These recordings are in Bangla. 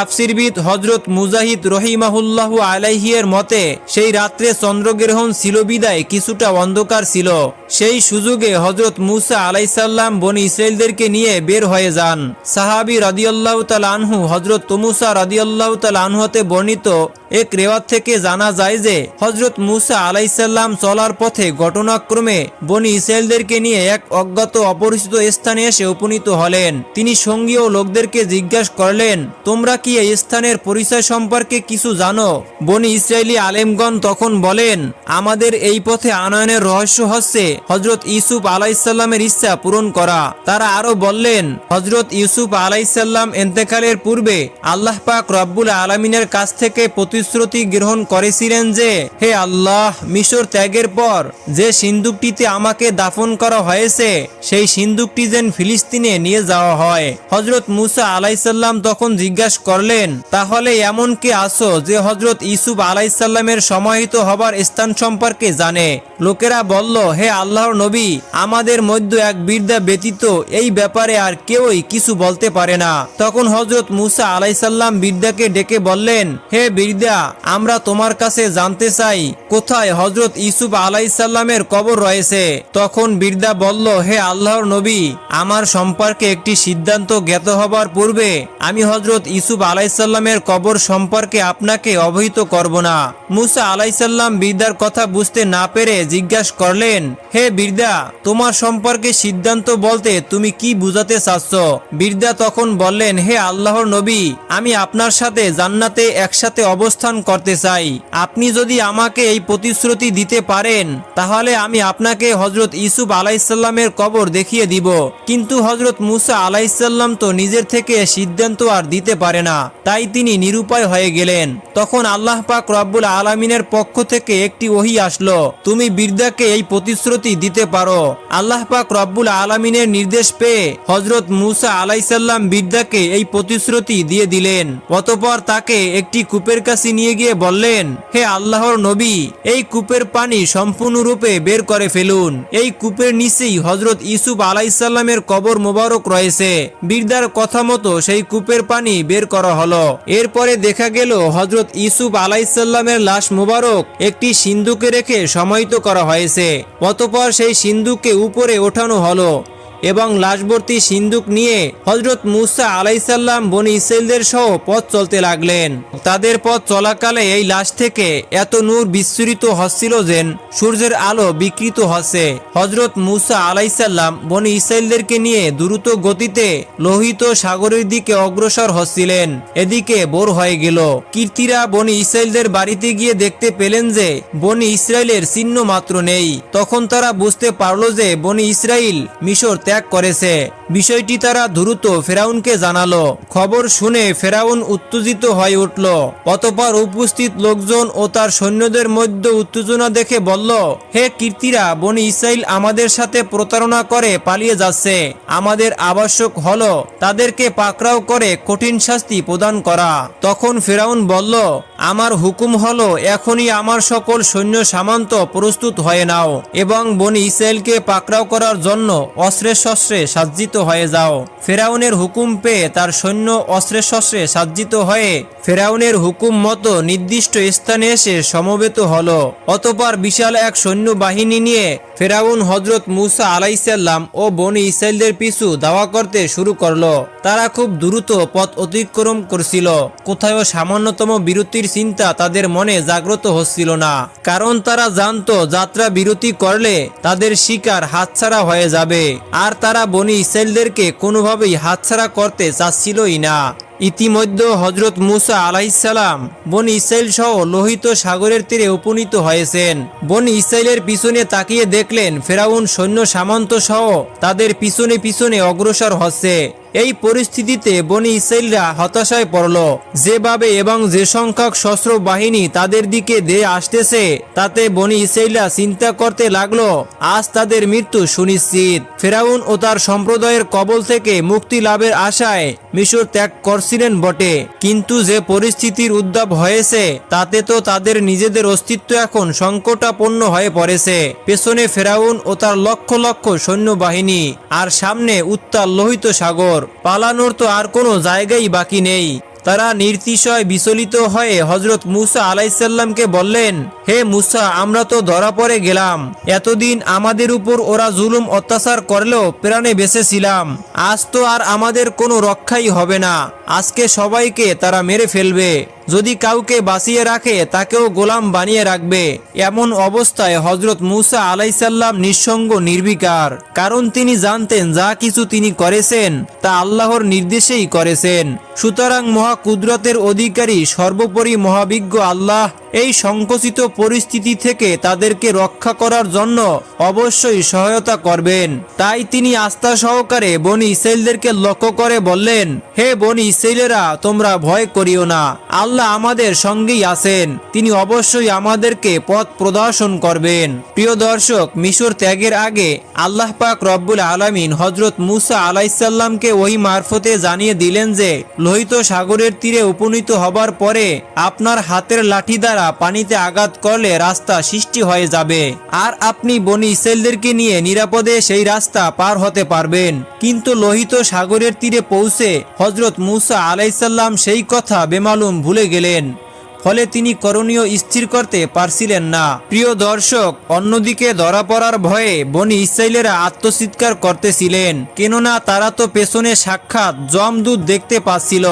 তাফসিরবিদ হযরত মুজাহিদ রহিমাহুল্লাহু আলাইহি এর মতে সেই রাত্রে চন্দ্রগ্রহণ ছিল বিদায় কিছুটা অন্ধকার ছিল। সেই সুযোগে হযরত মুসা আলাইহিস সালাম বনী ইসরাইলদেরকে নিয়ে বের হয়ে যান। সাহাবী রাদিয়াল্লাহু তাআলা আনহু হযরত মুসা রাদিয়াল্লাহু তাআলা আনহু হতে বর্ণিত এক রিওয়ায়াত থেকে জানা যায় যে হযরত মুসা আলাইহিস সালাম চলার পথে ঘটনাক্রমে বনী ইসরাইলদেরকে নিয়ে এক অজ্ঞাত অপরিচিত স্থানে এসে উপনীত হলেন। তিনি সঙ্গী ও লোকদেরকে জিজ্ঞাসা করলেন, তোমরা কি এই স্থানের পরিচয় সম্পর্কে কিছু জানো? বনী ইসরাইলি আলেমগণ তখন বলেন, আমাদের এই পথে আনয়নের রহস্য হচ্ছে হযরত ইউসুফ আলাইহিস সালামের ইচ্ছা পূরণ করা। তারা আরো বললেন, হযরত ইউসুফ আলাইহিস সালাম ইন্তেকালের পূর্বে আল্লাহ পাক রব্বুল আলামিনের কাছ থেকে প্রতিশ্রুতি গ্রহণ করেছিলেন যে, হে আল্লাহ, মিশর ত্যাগের পর যে সিন্দুকটিতে আমাকে দাফন করা হয়েছে সেই সিন্দুকটি যেন ফিলিস্তিনে নিয়ে যাওয়া হয়। হযরত মুসা আলাইহিস সালাম তখন জিজ্ঞাসা করলেন, তাহলে এমন কে আছো যে হযরত ইউসুফ আলাইহিস সালামের সমাহিত হবার স্থান সম্পর্কে জানে? লোকেরা বলল, হে আল্লাহর নবী, আমাদের মধ্যে এক বৃদ্ধা ব্যতীত এই ব্যাপারে আর কেউই কিছু বলতে পারে না। তখন হযরত মুসা আলাইহিস সালাম বৃদ্ধাকে ডেকে বললেন, হে বৃদ্ধা, আমরা তোমার কাছে জানতে চাই কোথায় হযরত ইউসুফ আলাইহিস সালামের কবর রয়েছে। তখন বৃদ্ধা বলল, হে আল্লাহর নবী, আমার সম্পর্কে একটি সিদ্ধান্ত জ্ঞাত হবার পূর্বে আমি হযরত ইউসুফ আলাইহিস সালামের কবর সম্পর্কে আপনাকে অবহিত করব না। মুসা আলাইহিস সালাম বৃদ্ধার কথা বুঝতে না পেরে জিজ্ঞাসা করলেন, হে বৃদ্ধা, তোমার সম্পর্কে সিদ্ধান্ত বলতে তুমি কি বুঝাতে চাচ্ছ? বৃদ্ধা তখন বললেন, হে আল্লাহর নবী, আমি আপনার সাথে জান্নাতে একসাথে অবস্থান করতে চাই। আপনি যদি আমাকে এই প্রতিশ্রুতি দিতে পারেন তাহলে আমি আপনাকে হযরত ইউসুফ আলাইহিস সালামের কবর দেখিয়ে দিব। কিন্তু হযরত মুসা আলাইহিস সালাম তো নিজের থেকে সিদ্ধান্ত আর দিতে পারে না, তাই তিনি নিরুপায় হয়ে গেলেন। তখন আল্লাহ পাক রব্বুল আলামিনের পক্ষ থেকে একটি ওহী আসলো, তুমি বৃদ্ধাকে এই প্রতিশ্রুতি দিতে পারো। আল্লাহ পাক রব্বুল আলামিনের নির্দেশ পেয়ে হযরত মুসা আলাইহিস সালাম বৃদ্ধাকে এই প্রতিশ্রুতি দিয়ে দিলেন। অতঃপর তাকে একটি কূপের কাছে নিয়ে গিয়ে বললেন, হে আল্লাহর নবী, এই কূপের পানি সম্পূর্ণরূপে বের করে ফেলুন। এই কূপের নিচেই হযরত ইউসুফ আলাইহিস সালামের কবর মোবারক রয়েছে। বৃদ্ধার কথা মতো সেই কূপের পানি বের করা হলো। এরপরে দেখা গেল হযরত ইউসুফ আলাইহিস সালামের লাশ মোবারক একটি সিন্দুকে রেখে সমাহিত করা হয়েছে। অতঃপর সেই সিন্দুককে উপরে ওঠানো হলো এবং লাশভর্তি সিন্দুক নিয়ে হযরত মুসা আলাইহিস সালাম বনী ইসরাইলদের সহ পথ চলতে লাগলেন। তাদের পথ চলাকালে এই লাশ থেকে এত নূর বিচ্ছুরিত হচ্ছিল যেন সূর্যের আলো বিকৃত হচ্ছে। হযরত মুসা আলাইহিস সালাম বনী ইসরাইলদেরকে নিয়ে দ্রুত গতিতে লোহিত সাগরের দিকে অগ্রসর হচ্ছিলেন। এদিকে ভোর হয়ে গেল। কীর্তিরা বনী ইসরাইলদের বাড়িতে গিয়ে দেখতে পেলেন যে বনী ইসরাইলের চিহ্ন মাত্র নেই। তখন তারা বুঝতে পারল যে বনী ইসরাইল মিশর ত্যাগ করেছে। বিষয়টি তারা দ্রুত ফেরাউনকে জানালো। খবর শুনে ফেরাউন উত্তেজিত হয়ে উঠল। অতঃপর উপস্থিত লোকজন ও তার সৈন্যদের মধ্যে উত্তেজনা দেখে বলল, হে কীর্তিরা, বনী ইসরাইল আমাদের সাথে প্রতারণা করে পালিয়ে যাচ্ছে। আমাদের আবশ্যক হলো তাদেরকে পাকড়াও করে কঠিন শাস্তি প্রদান করা। তখন ফেরাউন বলল, আমার হুকুম হলো এখনই আমার সকল সৈন্য সামন্ত প্রস্তুত হয়ে নাও এবং বনী ইসরাইলকে পাকড়াও করার জন্য অস্ত্রে শস্ত্রে সজ্জিত হয়ে যাও। ফেরাউনের হুকুম পেয়ে তার সৈন্য অস্ত্রে শস্ত্রে সজ্জিত হয়ে ফেরাউনের হুকুম মতো নির্দিষ্ট স্থানে এসে সমবেত হলো। অতঃপর বিশাল এক সৈন্য বাহিনী নিয়ে ফেরাউন হযরত মুসা আলাইহিস সালাম ও বনী ইসরাইলদের পিছু ধাওয়া করতে শুরু করলো। তারা খুব দ্রুত পথ অতিক্রম করছিল। কোথাও সামান্যতম বিরতির চিন্তা তাদের মনে জাগ্রত হচ্ছিল না, কারণ তারা জানতো যাত্রা বিরতি করলে তাদের শিকার হাতছাড়া হয়ে যাবে, আর তারা বনী ইসরাইলদেরকে কোনোভাবেই হাতছাড়া করতে চাচ্ছিলই না। ইতিমধ্যে হযরত মুসা আলাইহিস সালাম বনী ইসরাইল সহ লোহিত সাগরের তীরে উপনীত হয়েছেন। বনী ইসরাইলের পিছনে তাকিয়ে দেখলেন ফেরাউন সৈন্য সামন্ত সহ তাদের পিছনে পিছনে অগ্রসর হচ্ছে। এই পরিস্থিতিতে বনী ইসরাইলরা হতাশায় পড়ল। যেভাবে এবং যে সংখ্যক সশস্ত্র বাহিনী তাদের দিকে ধেয়ে আসতেছে তাতে বনী ইসরাইলরা চিন্তা করতে লাগলো আজ তাদের মৃত্যু সুনিশ্চিত। ফেরাউন ও তার সম্প্রদায়ের কবল থেকে মুক্তি লাভের আশায় মিশর ত্যাগ করছিলেন বটে, কিন্তু যে পরিস্থিতির উদ্ভব হয়েছে তাতে তো তাদের নিজেদের অস্তিত্ব এখন সংকটাপন্ন হয়ে পড়েছে। পেছনে ফেরাউন ও তার লক্ষ লক্ষ সৈন্যবাহিনী, আর সামনে উত্তাল লোহিত সাগর। পালানোর তো আর কোনো জায়গাই বাকি নেই। তারা নির্তিশয় বিচলিত হয়ে হযরত মূসা আলাইহিসসালামকে বললেন, হে মূসা, আমরা তো ধরা পড়ে গেলাম। এতদিন আমাদের উপর ওরা জুলুম অত্যাচার করলেও প্রাণে বেঁচে ছিলাম। আজ তো আর আমাদের কোনো রক্ষাই হবে না। আজকে সবাইকে তারা মেরে ফেলবে। যদি কাউকে বাঁচিয়ে রাখে তাকেও গোলাম বানিয়ে রাখবে। এমন অবস্থায় হযরত মূসা আলাইহিসসালাম নিঃসঙ্গ নির্বিকার, কারণ তিনি জানতেন যা কিছু তিনি করেছেন তা আল্লাহর নির্দেশেই করেছেন। সুতরাং মহাকুদরতের অধিকারী সর্বোপরি মহাবিজ্ঞ আল্লাহ এই সংকুচিত পরিস্থিতি থেকে তাদেরকে রক্ষা করার জন্য অবশ্যই সহায়তা করবেন। তাই তিনি আস্থা সহকারে বনি ইসরাইলদেরকে লক্ষ্য করে বললেন, হে বনি ইসরাইলেরা, তোমরা ভয় করিও না, আল্লাহ আমাদের সঙ্গেই আছেন। তিনি অবশ্যই আমাদেরকে পথ প্রদর্শন করবেন। প্রিয় দর্শক, মিশর ত্যাগের আগে আল্লাহ পাক রব্বুল আলামিন হযরত মূসা আলাইহিসসালামকে ওহী মারফতে জানিয়ে দিলেন যে লোহিত সাগরের তীরে উপনীত হবার পরে আপনার হাতের লাঠি দ্বারা পানিতে আঘাত করলে রাস্তা সৃষ্টি হয়ে যাবে, আর আপনি বনি ইসরাইলদেরকে নিয়ে নিরাপদে সেই রাস্তা পার হতে পারবেন। কিন্তু লোহিত সাগরের তীরে পৌঁছে হযরত মূসা আলাইহিসসালাম সেই কথা বেমালুম ভুলে গেলেন। ফলে তিনি করণীয় স্থির করতে পারছিলেন না। প্রিয় দর্শক, অন্যদিকে ধরা পড়ার ভয়ে বনি ইসরাইলেরা আত্মচিৎকার করতেছিলেন, কেননা তারা তো পেছনে সাক্ষাৎ যমদূত দেখতে পাচ্ছিল।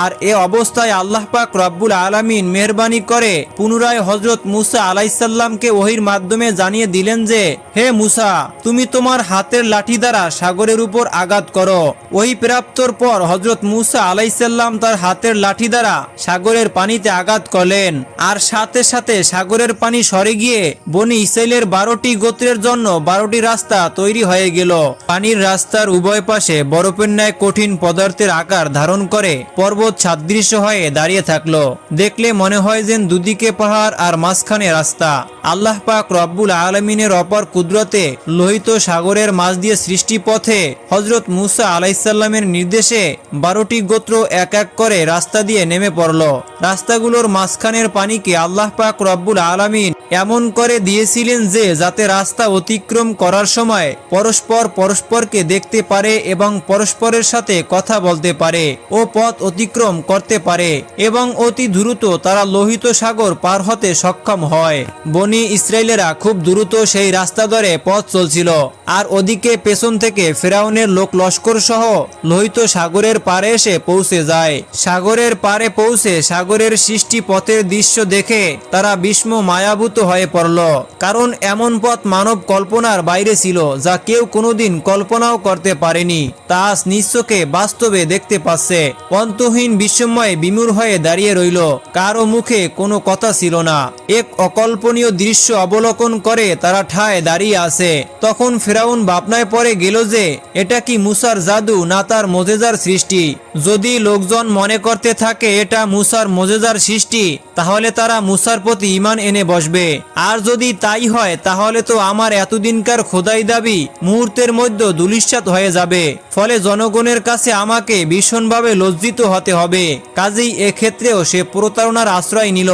আর এ অবস্থায় আল্লাহ পাক রব্বুল আলামিন মেহেরবানি করে পুনরায় হযরত মূসা আলাইহিসসালামকে ওহীর মাধ্যমে জানিয়ে দিলেন যে, হে মূসা, তুমি তোমার হাতের লাঠি দ্বারা সাগরের উপর আঘাত করো। ওহী প্রাপ্তর পর হযরত মূসা আলাইহিসসালাম তার হাতের লাঠি দ্বারা সাগরের পানিতে আঘাত করলেন, আর সাথে সাথে সাগরের পানি সরে গিয়ে বনি ইসরাইলের 12টি গোত্রের জন্য 12টি রাস্তা তৈরি হয়ে গেল। পানির রাস্তার উভয় পাশে বরফের ন্যায় কঠিন পদার্থের আকার ধারণ করে পর্বত সাদৃশ্য হয়ে দাঁড়িয়ে থাকলো। দেখলে মনে হয় যেন দুদিকে পাহাড় আর মাঝখানে রাস্তা। আল্লাহ পাক রব্বুল আলামিনের অপার কুদরতে লোহিত সাগরের মাঝ দিয়ে সৃষ্টি পথে হযরত মূসা আলাইহিসসালামের নির্দেশে 12টি গোত্র এক এক করে রাস্তা দিয়ে নেমে পড়ল। রাস্তাগুলোর মাঝখানের পানিকে আল্লাহ পাক রব্বুল আলামিন এমন করে দিয়েছিলেন যে যাতে রাস্তা অতিক্রম করার সময় পরস্পর পরস্পরকে দেখতে পারে এবং পরস্পরের সাথে কথা বলতে পারে ও পথ অতিক্রম করতে পারে, এবং অতি দ্রুত তারা লোহিত সাগর পার হতে সক্ষম হয়। বনি ইসরাইলেরা খুব দ্রুত সেই রাস্তা ধরে পথ চলছিল, আর ওদিকে পেছন থেকে ফেরাউনের লোক লস্কর সহ লোহিত সাগরের পারে এসে পৌঁছে যায়। সাগরের পারে পৌঁছে সাগরের সৃষ্টি পথের দৃশ্য দেখে তারা বিস্ম মায়াভূত হয়ে পড়ল, কারণ এমন পথ মানব কল্পনার বাইরে ছিল, যা কেউ কোনোদিন কল্পনাও করতে পারেনি। তা আজ নিশ্চকে বাস্তবে দেখতে পাচ্ছে। অন্তহীন বিস্ময়ে বিমূঢ় হয়ে দাঁড়িয়ে রইল, কারো মুখে কোনো কথা ছিল না। এক অকল্পনীয় দৃশ্য অবলোকন করে তারা ঠায় দাঁড়িয়ে আছে। তখন ফেরাউন ভাবনায় পড়ে গেল যে এটা কি মূসার জাদু না তার মুজিজার সৃষ্টি। যদি লোকজন মনে করতে থাকে এটা মূসার মুজিজার সৃষ্টি, তাহলে তারা মূসার প্রতি ঈমান এনে বসবে। আর যদি তাই হয় তাহলে তো আমার এতদিনকার খোদাই দাবি মুহূর্তের মধ্যে ধূলিসাৎ হয়ে যাবে। ফলে জনগণের কাছে আমাকে ভীষণভাবে লজ্জিত হতে হবে। কাজেই এক্ষেত্রেও সে প্রতারণার আশ্রয় নিল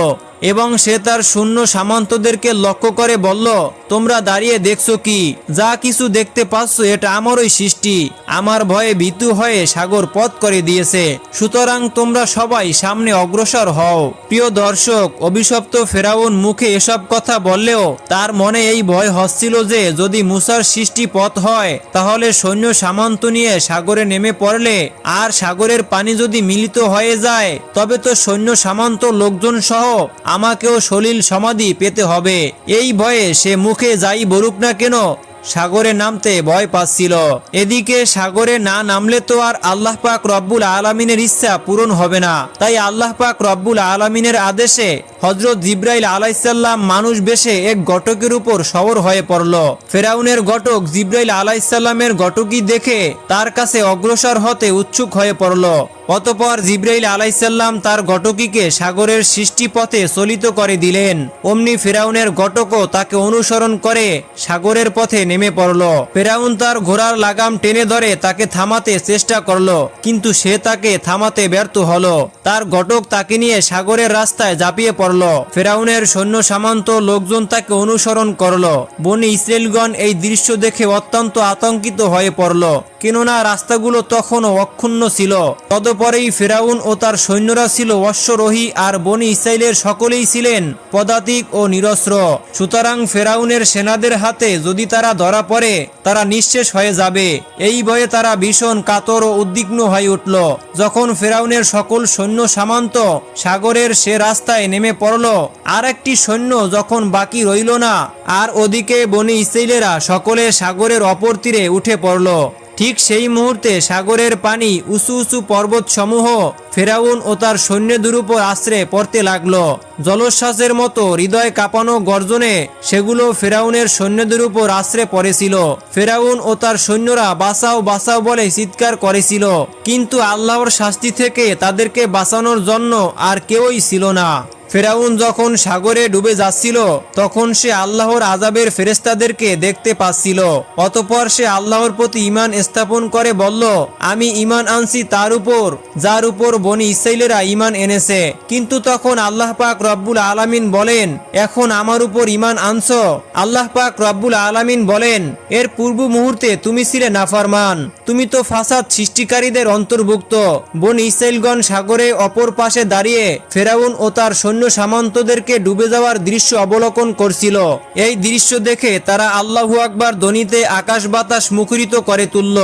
এবং সে তার শূন্য সামন্তদেরকে লক্ষ্য করে বলল, তোমরা দাঁড়িয়ে দেখছো কি? যা কিছু দেখতে পাচ্ছ এটা আমারই সৃষ্টি। আমার ভয়ে ভীতু হয়ে সাগর পথ করে দিয়েছে, সুতরাং তোমরা সবাই সামনে অগ্রসর হও। প্রিয় দর্শক, অভিশপ্ত ফেরাউন মুখে এসব কথা বললেও তার মনে এই ভয় হচ্ছিল যে যদি মূসার সৃষ্টি পথ হয় তাহলে সৈন্য সামন্ত নিয়ে সাগরে নেমে পড়লে আর সাগরের পানি যদি মিলিত হয়ে যায় তবে তো সৈন্য সামন্ত লোকজন সহ আমাকেও সলিল সমাধি পেতে হবে। এই ভয়ে সে মুখে যাই বলুক না কেন সাগরে নামতে ভয় পাচ্ছিল। এদিকে সাগরে না নামলে তো আর আল্লাহ পাক রব্বুল আলামিনের ইচ্ছা পূরণ হবে না। তাই আল্লাহ পাক রব্বুল আলামিনের আদেশে হযরত জিবরাইল আলাইহিসসালাম মানুষ বেশে এক ঘটকের উপর সওয়ার হয়ে পড়ল। ফেরাউনের ঘটক জিবরাইল আলাইহিসসালামের ঘটকি দেখে তার কাছে অগ্রসর হতে উৎসুক হয়ে পড়ল। অতঃপর জিবরাইল আলাইহিসসালাম তার ঘটকিকে সাগরের সৃষ্টি পথে চলিত করে দিলেন। অমনি ফেরাউনের ঘটকও তাকে অনুসরণ করে সাগরের পথে নেমে পড়ল। ফেরাউন তার ঘোড়ার লাগাম টেনে ধরে তাকে থামাতে চেষ্টা করল, কিন্তু সে তাকে থামাতে ব্যর্থ হলো। তার ঘটক তাকে নিয়ে সাগরের রাস্তায় ঝাঁপিয়ে পড়ল। ফেরাউনের সৈন্য সামন্ত লোকজন তাকে অনুসরণ করল। বনি ইসরাইলগণ এই দৃশ্য দেখে অত্যন্ত আতঙ্কিত হয়ে পড়ল। কেননা রাস্তাগুলো তখনও অক্ষুণ্ণ ছিল। তদপরেই ফেরাউন ও তার সৈন্যরা ছিল অশ্বরোহী, আর বনি ইসরাইলের সকলেই ছিলেন পদাতিক ও নিরস্ত্র। সুতরাং ফেরাউনের সেনাদের হাতে যদি তারা ধরা পড়ে তারা নিঃশেষ হয়ে যাবে। এই ভয়ে তারা ভীষণ কাতর ও উদ্বিগ্ন হয়ে উঠল। যখন ফেরাউনের সকল সৈন্য সামন্ত সাগরের সে রাস্তায় নেমে পড়ল, আর একটি সৈন্য যখন বাকি রইল না, আর ওদিকে বনি ইসরাইলেরা সকলে সাগরের অপর তীরে উঠে পড়ল, ঠিক সেই মুহূর্তে সাগরের পানি উঁচু উঁচু পর্বত সমূহ ফেরাউন ও তার সৈন্যদের উপর আশ্রে পড়তে লাগল। জলোচ্ছ্বাসের মতো হৃদয় কাঁপানো গর্জনে সেগুলো ফেরাউনের সৈন্যদের উপর আশ্রে পড়েছিল। ফেরাউন ও তার সৈন্যরা বাঁচাও বাঁচাও বলে চিৎকার করেছিল, কিন্তু আল্লাহর শাস্তি থেকে তাদেরকে বাঁচানোর জন্য আর কেউই ছিল না। ফেরাউন যখন সাগরে ডুবে যাচ্ছিল তখন সে আল্লাহর আযাবের ফেরেশতাদেরকে দেখতে পাচ্ছিল। অতঃপর সে আল্লাহর প্রতি ঈমান স্থাপন করে বলল, আমি ঈমান আনছি তার উপর যার উপর বনি ইসরাইলেরা ঈমান এনেছে। কিন্তু তখন আল্লাহ পাক রব্বুল আলামিন বলেন, এখন আমার উপর ঈমান আনছো? আল্লাহ পাক রব্বুল আলামিন বলেন, এর পূর্ব মুহূর্তে তুমি ছিলে নাফরমান, তুমি তো ফাসাদ সৃষ্টিকারীদের অন্তর্ভুক্ত। বনি ইসরাইলগণ সাগরে অপর পাশে দাঁড়িয়ে ফেরাউন ও তার সৈন্য সামন্তদেরকে ডুবে যাওয়ার দৃশ্য অবলোকন করছিল। এই দৃশ্য দেখে তারা আল্লাহু আকবার ধ্বনিতে আকাশ বাতাস মুখরিত করে তুলল,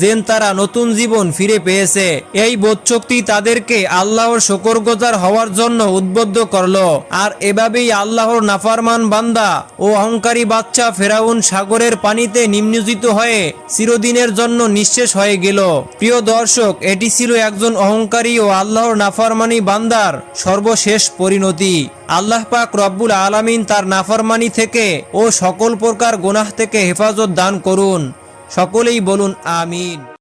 যেন তারা নতুন জীবন ফিরে পেয়েছে। এই বোধশক্তি তাদেরকে আল্লাহর শুকরগুজার হওয়ার জন্য উদ্বুদ্ধ করল। আর এভাবেই আল্লাহর নাফরমান বান্দা ও অহংকারী বাদশা ফেরাউন সাগরের পানিতে নিমজ্জিত হয়ে চিরদিনের জন্য নিঃশেষ হয়ে গেল। প্রিয় দর্শক, এটি ছিল একজন অহংকারী ও আল্লাহর নাফরমানি বান্দার সর্বশেষ পরিণতি। আল্লাহ পাক রব্বুল আলামিন তার নাফরমানি থেকে ও সকল প্রকার গুনাহ থেকে হেফাজত দান করুন। সকলেই বলুন আমিন।